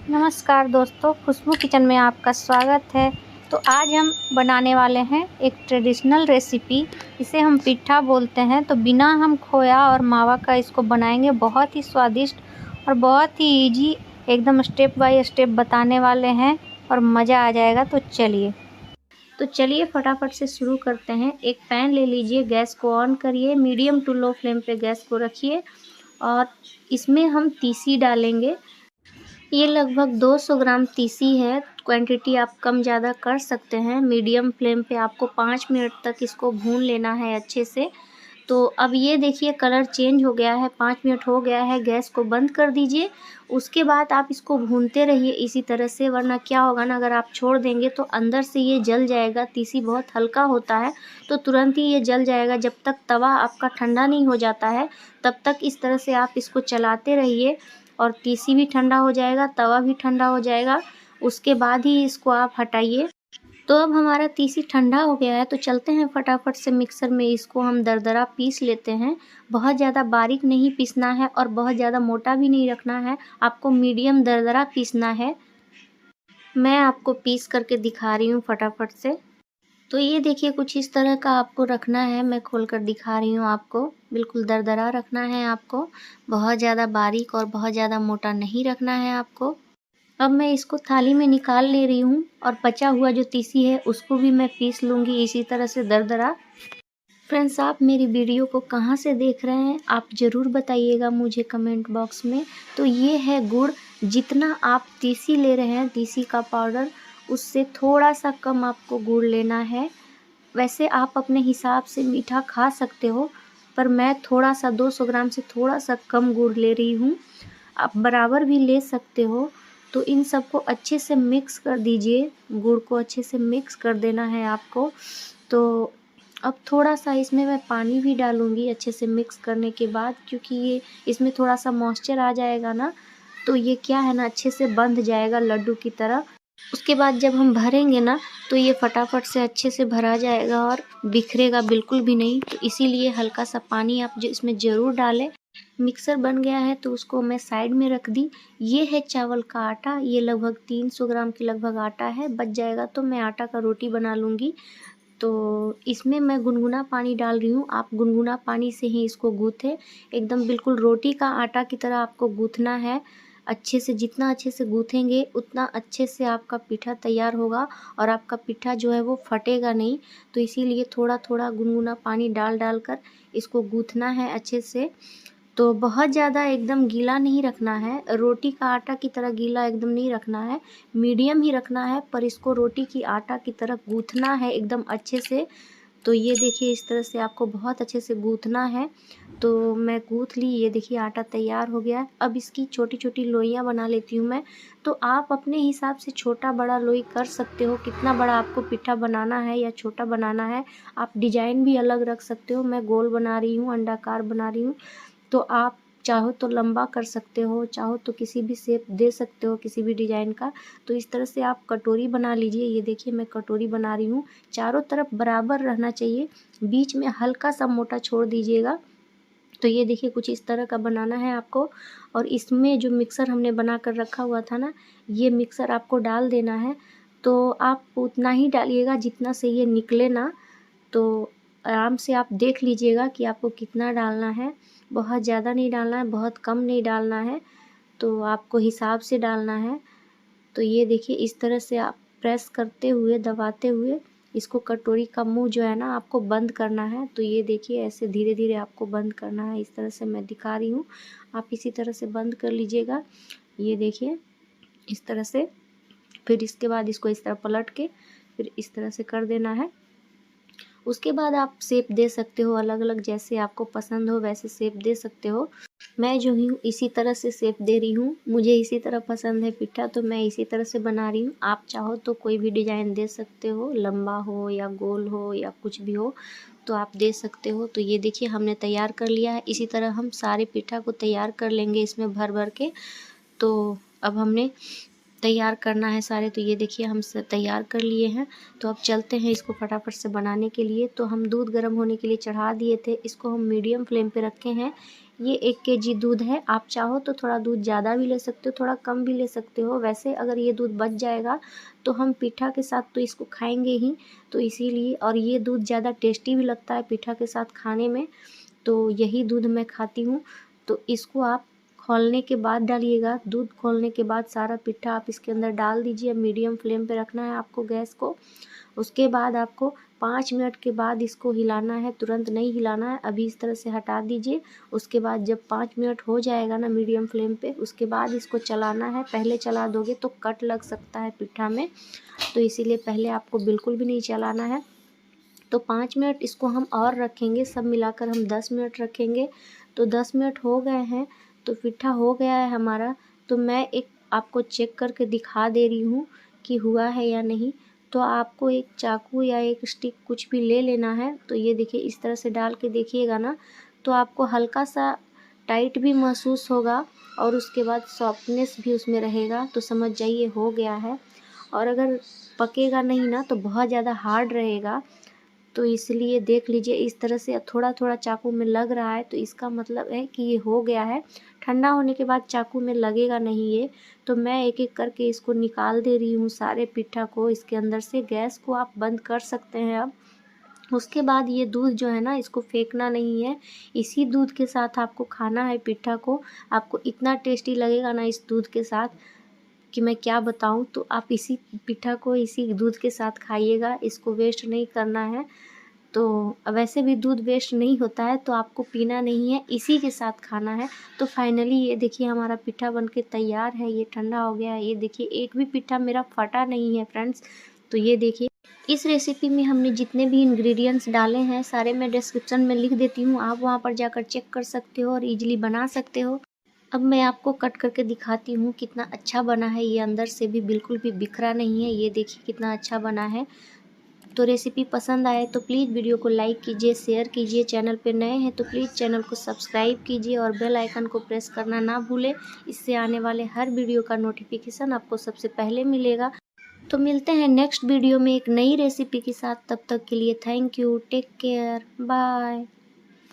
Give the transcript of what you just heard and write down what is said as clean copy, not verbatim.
नमस्कार दोस्तों, खुशबू किचन में आपका स्वागत है। तो आज हम बनाने वाले हैं एक ट्रेडिशनल रेसिपी। इसे हम पिट्ठा बोलते हैं। तो बिना हम खोया और मावा का इसको बनाएंगे। बहुत ही स्वादिष्ट और बहुत ही इजी, एकदम स्टेप बाय स्टेप बताने वाले हैं और मज़ा आ जाएगा। तो चलिए फटाफट से शुरू करते हैं। एक पैन ले लीजिए, गैस को ऑन करिए, मीडियम टू लो फ्लेम पे गैस को रखिए और इसमें हम तीसी डालेंगे। ये लगभग 200 ग्राम तीसी है। क्वांटिटी आप कम ज़्यादा कर सकते हैं। मीडियम फ्लेम पे आपको 5 मिनट तक इसको भून लेना है अच्छे से। तो अब ये देखिए कलर चेंज हो गया है, 5 मिनट हो गया है। गैस को बंद कर दीजिए। उसके बाद आप इसको भूनते रहिए इसी तरह से, वरना क्या होगा ना, अगर आप छोड़ देंगे तो अंदर से ये जल जाएगा। तीसी बहुत हल्का होता है तो तुरंत ही ये जल जाएगा। जब तक तवा आपका ठंडा नहीं हो जाता है तब तक इस तरह से आप इसको चलाते रहिए और तीसी भी ठंडा हो जाएगा, तवा भी ठंडा हो जाएगा। उसके बाद ही इसको आप हटाइए। तो अब हमारा तीसी ठंडा हो गया है, तो चलते हैं फटाफट से मिक्सर में इसको हम दरदरा पीस लेते हैं। बहुत ज़्यादा बारीक नहीं पीसना है और बहुत ज़्यादा मोटा भी नहीं रखना है, आपको मीडियम दरदरा पीसना है। मैं आपको पीस करके दिखा रही हूँ फटाफट से। तो ये देखिए कुछ इस तरह का आपको रखना है। मैं खोल कर दिखा रही हूँ आपको। बिल्कुल दरदरा रखना है आपको, बहुत ज़्यादा बारीक और बहुत ज़्यादा मोटा नहीं रखना है आपको। अब मैं इसको थाली में निकाल ले रही हूँ और बचा हुआ जो तीसी है उसको भी मैं पीस लूँगी इसी तरह से दरदरा। फ्रेंड्स, आप मेरी वीडियो को कहाँ से देख रहे हैं आप ज़रूर बताइएगा मुझे कमेंट बॉक्स में। तो ये है गुड़। जितना आप तीसी ले रहे हैं, तीसी का पाउडर, उससे थोड़ा सा कम आपको गुड़ लेना है। वैसे आप अपने हिसाब से मीठा खा सकते हो, पर मैं थोड़ा सा 200 ग्राम से थोड़ा सा कम गुड़ ले रही हूँ। आप बराबर भी ले सकते हो। तो इन सबको अच्छे से मिक्स कर दीजिए। गुड़ को अच्छे से मिक्स कर देना है आपको। तो अब थोड़ा सा इसमें मैं पानी भी डालूँगी अच्छे से मिक्स करने के बाद, क्योंकि ये इसमें थोड़ा सा मॉइस्चर आ जाएगा ना, तो ये क्या है ना, अच्छे से बंध जाएगा लड्डू की तरह। उसके बाद जब हम भरेंगे ना तो ये फटाफट से अच्छे से भरा जाएगा और बिखरेगा बिल्कुल भी नहीं। तो इसीलिए हल्का सा पानी आप जो इसमें ज़रूर डालें। मिक्सर बन गया है तो उसको मैं साइड में रख दी। ये है चावल का आटा। ये लगभग 300 ग्राम के लगभग आटा है। बच जाएगा तो मैं आटा का रोटी बना लूँगी। तो इसमें मैं गुनगुना पानी डाल रही हूँ। आप गुनगुना पानी से ही इसको गूँथें। एकदम बिल्कुल रोटी का आटा की तरह आपको गूँथना है अच्छे से। जितना अच्छे से गूँथेंगे उतना अच्छे से आपका पिठा तैयार होगा और आपका पिठा जो है वो फटेगा नहीं। तो इसीलिए थोड़ा थोड़ा गुनगुना पानी डाल डाल कर इसको गूँथना है अच्छे से। तो बहुत ज़्यादा एकदम गीला नहीं रखना है, रोटी का आटा की तरह गीला एकदम नहीं रखना है, मीडियम ही रखना है। पर इसको रोटी की आटा की तरह गूँथना है एकदम अच्छे से। तो ये देखिए इस तरह से आपको बहुत अच्छे से गूँथना है। तो मैं गूँथ ली। ये देखिए आटा तैयार हो गया है। अब इसकी छोटी छोटी लोइयाँ बना लेती हूँ मैं। तो आप अपने हिसाब से छोटा बड़ा लोई कर सकते हो, कितना बड़ा आपको पिठा बनाना है या छोटा बनाना है। आप डिजाइन भी अलग रख सकते हो। मैं गोल बना रही हूँ, अंडाकार बना रही हूँ। तो आप चाहो तो लंबा कर सकते हो, चाहो तो किसी भी शेप दे सकते हो, किसी भी डिज़ाइन का। तो इस तरह से आप कटोरी बना लीजिए। ये देखिए मैं कटोरी बना रही हूँ। चारों तरफ बराबर रहना चाहिए, बीच में हल्का सा मोटा छोड़ दीजिएगा। तो ये देखिए कुछ इस तरह का बनाना है आपको। और इसमें जो मिक्सर हमने बना कर रखा हुआ था ना, ये मिक्सर आपको डाल देना है। तो आप उतना ही डालिएगा जितना से ये निकले ना। तो आराम से आप देख लीजिएगा कि आपको कितना डालना है। बहुत ज़्यादा नहीं डालना है, बहुत कम नहीं डालना है। तो आपको हिसाब से डालना है। तो ये देखिए इस तरह से आप प्रेस करते हुए, दबाते हुए इसको कटोरी का मुंह जो है ना आपको बंद करना है। तो ये देखिए ऐसे धीरे धीरे आपको बंद करना है। इस तरह से मैं दिखा रही हूँ, आप इसी तरह से बंद कर लीजिएगा। ये देखिए इस तरह से। फिर इसके बाद इसको इस तरह पलट के फिर इस तरह से कर देना है। उसके बाद आप शेप दे सकते हो अलग अलग, जैसे आपको पसंद हो वैसे शेप दे सकते हो। मैं जो हूँ इसी तरह से शेप दे रही हूँ। मुझे इसी तरह पसंद है पिठा, तो मैं इसी तरह से बना रही हूँ। आप चाहो तो कोई भी डिज़ाइन दे सकते हो, लंबा हो या गोल हो या कुछ भी हो तो आप दे सकते हो। तो ये देखिए हमने तैयार कर लिया है। इसी तरह हम सारे पिठा को तैयार कर लेंगे इसमें भर भर के। तो अब हमने तैयार करना है सारे। तो ये देखिए हम तैयार कर लिए हैं। तो अब चलते हैं इसको फटाफट से बनाने के लिए। तो हम दूध गर्म होने के लिए चढ़ा दिए थे, इसको हम मीडियम फ्लेम पे रखे हैं। ये 1 केजी दूध है। आप चाहो तो थोड़ा दूध ज़्यादा भी ले सकते हो, थोड़ा कम भी ले सकते हो। वैसे अगर ये दूध बच जाएगा तो हम पीठा के साथ तो इसको खाएंगे ही, तो इसीलिए। और ये दूध ज़्यादा टेस्टी भी लगता है पीठा के साथ खाने में, तो यही दूध मैं खाती हूँ। तो इसको आप खौलने के बाद डालिएगा। दूध खौलने के बाद सारा पिट्ठा आप इसके अंदर डाल दीजिए। मीडियम फ्लेम पे रखना है आपको गैस को। उसके बाद आपको 5 मिनट के बाद इसको हिलाना है, तुरंत नहीं हिलाना है। अभी इस तरह से हटा दीजिए। उसके बाद जब 5 मिनट हो जाएगा ना मीडियम फ्लेम पे, उसके बाद इसको चलाना है। पहले चला दोगे तो कट लग सकता है पिट्ठा में, तो इसीलिए पहले आपको बिल्कुल भी नहीं चलाना है। तो 5 मिनट इसको हम और रखेंगे, सब मिलाकर हम 10 मिनट रखेंगे। तो 10 मिनट हो गए हैं, तो पिट्ठा हो गया है हमारा। तो मैं एक आपको चेक करके दिखा दे रही हूँ कि हुआ है या नहीं। तो आपको एक चाकू या एक स्टिक कुछ भी ले लेना है। तो ये देखिए इस तरह से डाल के देखिएगा ना, तो आपको हल्का सा टाइट भी महसूस होगा और उसके बाद सॉफ्टनेस भी उसमें रहेगा, तो समझ जाइए हो गया है। और अगर पकेगा नहीं ना तो बहुत ज़्यादा हार्ड रहेगा, तो इसलिए देख लीजिए इस तरह से थोड़ा थोड़ा चाकू में लग रहा है, तो इसका मतलब है कि ये हो गया है। ठंडा होने के बाद चाकू में लगेगा नहीं ये। तो मैं एक एक करके इसको निकाल दे रही हूँ सारे पिट्ठा को इसके अंदर से। गैस को आप बंद कर सकते हैं अब। उसके बाद ये दूध जो है ना, इसको फेंकना नहीं है, इसी दूध के साथ आपको खाना है पिट्ठा को। आपको इतना टेस्टी लगेगा ना इस दूध के साथ कि मैं क्या बताऊं। तो आप इसी पिट्ठा को इसी दूध के साथ खाइएगा, इसको वेस्ट नहीं करना है। तो वैसे भी दूध वेस्ट नहीं होता है, तो आपको पीना नहीं है, इसी के साथ खाना है। तो फाइनली ये देखिए हमारा पिट्ठा बनके तैयार है। ये ठंडा हो गया है। ये देखिए एक भी पिट्ठा मेरा फटा नहीं है फ्रेंड्स। तो ये देखिए इस रेसिपी में हमने जितने भी इंग्रेडिएंट्स डाले हैं सारे मैं डिस्क्रिप्शन में लिख देती हूँ, आप वहाँ पर जाकर चेक कर सकते हो और ईजिली बना सकते हो। अब मैं आपको कट करके दिखाती हूँ कितना अच्छा बना है। ये अंदर से भी बिल्कुल भी बिखरा नहीं है। ये देखिए कितना अच्छा बना है। तो रेसिपी पसंद आए तो प्लीज़ वीडियो को लाइक कीजिए, शेयर कीजिए। चैनल पे नए हैं तो प्लीज़ चैनल को सब्सक्राइब कीजिए और बेल आइकन को प्रेस करना ना भूलें। इससे आने वाले हर वीडियो का नोटिफिकेशन आपको सबसे पहले मिलेगा। तो मिलते हैं नेक्स्ट वीडियो में एक नई रेसिपी के साथ। तब तक के लिए thank you, take care, bye.